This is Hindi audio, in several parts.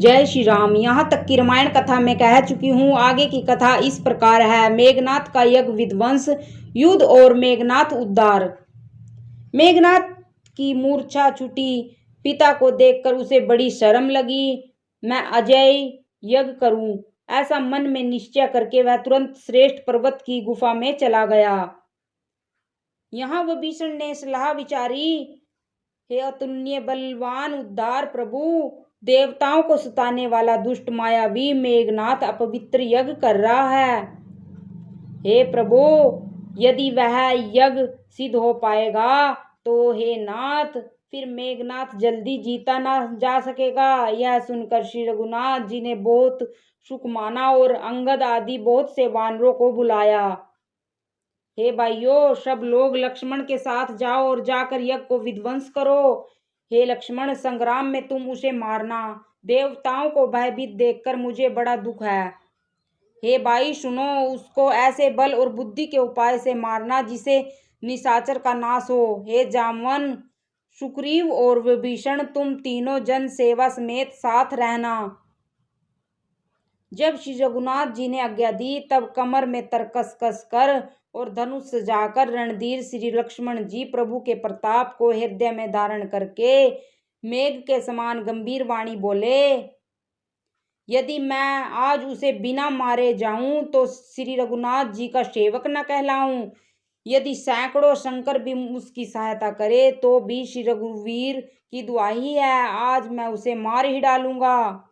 जय श्री राम। यहाँ तक की रामायण कथा में कह चुकी हूँ। आगे की कथा इस प्रकार है। मेघनाथ का यज्ञ विध्वंस, युद्ध और मेघनाथ उद्धार। मेघनाथ की मूर्छा छूटी। पिता को देखकर उसे बड़ी शर्म लगी। मैं अजय यज्ञ करूं, ऐसा मन में निश्चय करके वह तुरंत श्रेष्ठ पर्वत की गुफा में चला गया। यहाँ विभीषण ने सलाह विचारी। हे अतुलनीय बलवान उद्धार प्रभु, देवताओं को सताने वाला दुष्ट मायावी मेघनाथ अपवित्र यज्ञ कर रहा है। हे प्रभु, यदि वह यज्ञ सिद्ध हो पाएगा तो हे नाथ, फिर मेघनाथ जल्दी जीता ना जा सकेगा। यह सुनकर श्री रघुनाथ जी ने बहुत सुख माना और अंगद आदि बहुत से वानरों को बुलाया। हे भाइयों, सब लोग लक्ष्मण के साथ जाओ और जाकर यज्ञ को विध्वंस करो। हे लक्ष्मण, संग्राम में तुम उसे मारना। देवताओं को भयभीत देखकर मुझे बड़ा दुख है। हे भाई सुनो, उसको ऐसे बल और बुद्धि के उपाय से मारना जिसे निशाचर का नाश हो। हे जामवन, सुग्रीव और विभीषण, तुम तीनों जन सेवा समेत साथ रहना। जब श्री रघुनाथ जी ने आज्ञा दी तब कमर में तरकस कस कर और धनुष सजाकर रणधीर श्री लक्ष्मण जी प्रभु के प्रताप को हृदय में धारण करके मेघ के समान गंभीर वाणी बोले, यदि मैं आज उसे बिना मारे जाऊं तो श्री रघुनाथ जी का सेवक न कहलाऊं। यदि सैकड़ों शंकर भी उसकी सहायता करे तो भी श्री रघुवीर की दुहाई है, आज मैं उसे मार ही डालूंगा।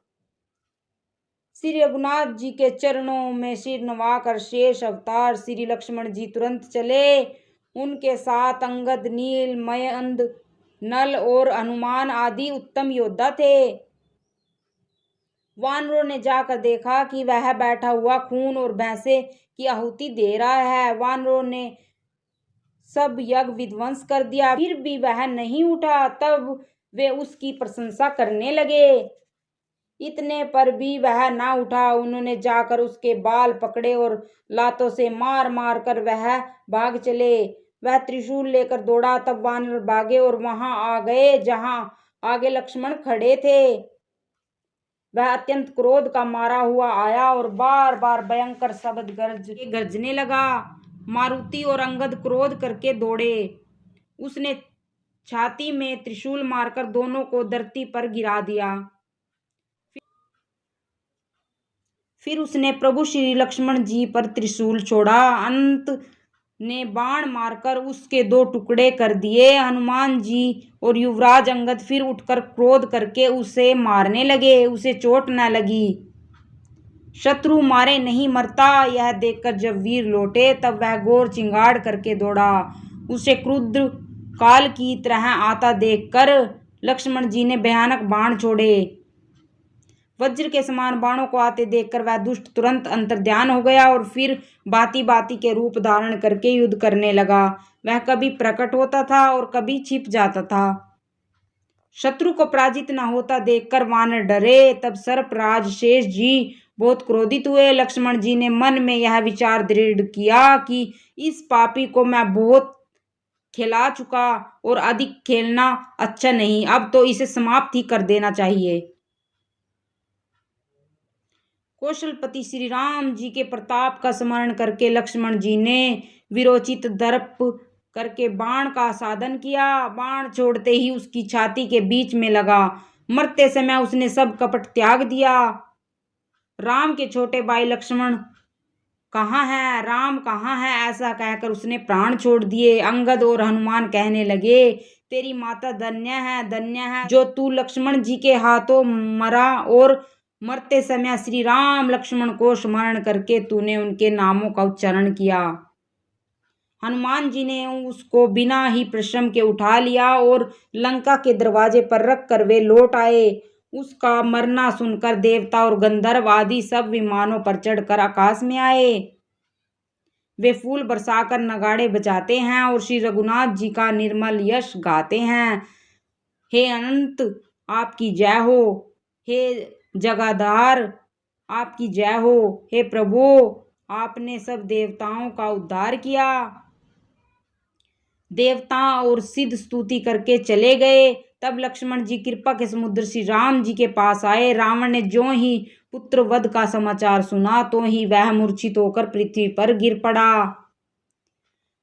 श्री रघुनाथ जी के चरणों में सिर नवाकर शेष अवतार श्री लक्ष्मण जी तुरंत चले। उनके साथ अंगद, नील, मयंद, नल और हनुमान आदि उत्तम योद्धा थे। वानरों ने जाकर देखा कि वह बैठा हुआ खून और भैंसे की आहुति दे रहा है। वानरों ने सब यज्ञ विध्वंस कर दिया, फिर भी वह नहीं उठा। तब वे उसकी प्रशंसा करने लगे। इतने पर भी वह ना उठा। उन्होंने जाकर उसके बाल पकड़े और लातों से मार मार कर वह भाग चले। वह त्रिशूल लेकर दौड़ा, तब वानर भागे और वहां आ गए जहां आगे लक्ष्मण खड़े थे। वह अत्यंत क्रोध का मारा हुआ आया और बार बार भयंकर शब्द गरजने लगा। मारुति और अंगद क्रोध करके दौड़े। उसने छाती में त्रिशूल मारकर दोनों को धरती पर गिरा दिया। फिर उसने प्रभु श्री लक्ष्मण जी पर त्रिशूल छोड़ा। अंत ने बाण मारकर उसके दो टुकड़े कर दिए। हनुमान जी और युवराज अंगद फिर उठकर क्रोध करके उसे मारने लगे। उसे चोट न लगी। शत्रु मारे नहीं मरता, यह देखकर जब वीर लौटे तब वह घोर चिंगाड़ करके दौड़ा। उसे क्रुद्ध काल की तरह आता देखकर लक्ष्मण जी ने भयानक बाण छोड़े। वज्र के समान बाणों को आते देखकर वह दुष्ट तुरंत अंतर्ध्यान हो गया और फिर बाती बाती के रूप धारण करके युद्ध करने लगा। वह कभी प्रकट होता था और कभी छिप जाता था। शत्रु को पराजित न होता देखकर वानर डरे। तब सर्पराज शेष जी बहुत क्रोधित हुए। लक्ष्मण जी ने मन में यह विचार दृढ़ किया कि इस पापी को मैं बहुत खेला चुका और अधिक खेलना अच्छा नहीं, अब तो इसे समाप्त ही कर देना चाहिए। कौशलपति श्री राम जी के प्रताप का स्मरण करके लक्ष्मण जी ने वीरोचित दर्प करके बाण का साधन किया। बाण छोड़ते ही उसकी छाती के बीच में लगा। मरते समय उसने सब कपट त्याग दिया। राम के छोटे भाई लक्ष्मण कहाँ है, राम कहाँ है, ऐसा कहकर उसने प्राण छोड़ दिए। अंगद और हनुमान कहने लगे, तेरी माता धन्य है जो तू लक्ष्मण जी के हाथों मरा और मरते समय श्री राम लक्ष्मण को स्मरण करके तूने उनके नामों का उच्चारण किया। हनुमान जी ने उसको बिना ही परिश्रम के उठा लिया और लंका के दरवाजे पर रख कर वे लौट आए। उसका मरना सुनकर देवता और गंधर्व आदि सब विमानों पर चढ़कर आकाश में आए। वे फूल बरसाकर नगाड़े बजाते हैं और श्री रघुनाथ जी का निर्मल यश गाते हैं। हे अनंत, आपकी जय हो। हे जगाधार, आपकी जय हो। हे प्रभु, आपने सब देवताओं का उद्धार किया। देवता और सिद्ध स्तुति करके चले गए। तब लक्ष्मण जी कृपा के समुद्र श्री राम जी के पास आए। रावण ने ज्यों ही पुत्र वध का समाचार सुना तो ही वह मूर्छित होकर पृथ्वी पर गिर पड़ा।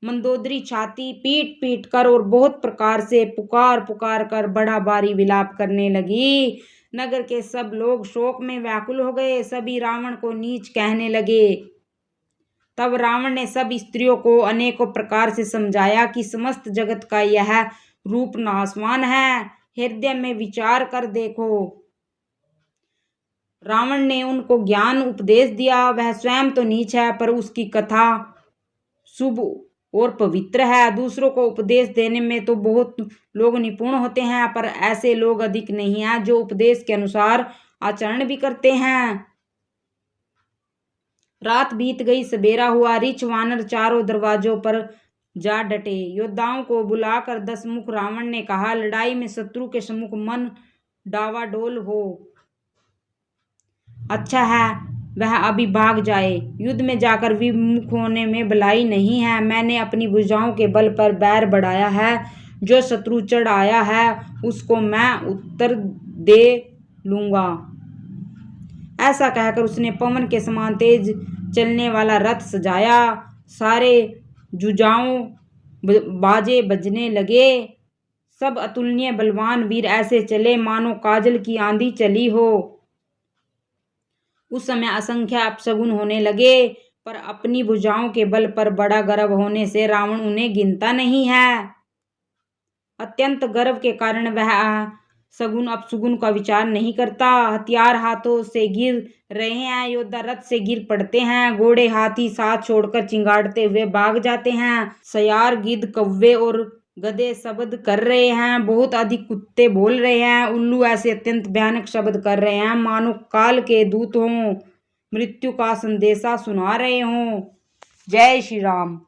मंदोदरी छाती पीट पीट कर और बहुत प्रकार से पुकार पुकार कर बड़ा भारी विलाप करने लगी। नगर के सब लोग शोक में व्याकुल हो गए, सभी रावण को नीच कहने लगे। तब रावण ने सब स्त्रियों को अनेकों प्रकार से समझाया कि समस्त जगत का यह रूप नाशवान है, हृदय में विचार कर देखो। रावण ने उनको ज्ञान उपदेश दिया। वह स्वयं तो नीच है पर उसकी कथा शुभ और पवित्र है। दूसरों को उपदेश देने में तो बहुत लोग निपुण होते हैं, पर ऐसे लोग अधिक नहीं हैं जो उपदेश के अनुसार आचरण भी करते हैं। रात बीत गई, सवेरा हुआ। ऋछ वानर चारों दरवाजों पर जा डटे। योद्धाओं को बुलाकर 10 मुख रावण ने कहा, लड़ाई में शत्रु के सम्मुख मन डावाडोल हो, अच्छा है वह अभी भाग जाए। युद्ध में जाकर विमुख होने में भलाई नहीं है। मैंने अपनी भुजाओं के बल पर बैर बढ़ाया है। जो शत्रु चढ़ आया है उसको मैं उत्तर दे लूंगा। ऐसा कहकर उसने पवन के समान तेज चलने वाला रथ सजाया। सारे जुजाओं बाजे बजने लगे। सब अतुलनीय बलवान वीर ऐसे चले मानो काजल की आंधी चली हो। उस समय असंख्य अपशगुन होने लगे, पर अपनी भुजाओं के बल पर बड़ा गर्व होने से रावण उन्हें गिनता नहीं है। अत्यंत गर्व के कारण वह सगुन अपशगुन का विचार नहीं करता। हथियार हाथों से गिर रहे हैं, योद्धा रथ से गिर पड़ते हैं, घोड़े हाथी साथ छोड़कर चिंगाड़ते हुए भाग जाते हैं। सयार गिद्ध कौवे और गधे शब्द कर रहे हैं, बहुत अधिक कुत्ते बोल रहे हैं, उल्लू ऐसे अत्यंत भयानक शब्द कर रहे हैं मानो काल के दूत हों, मृत्यु का संदेशा सुना रहे हों। जय श्री राम।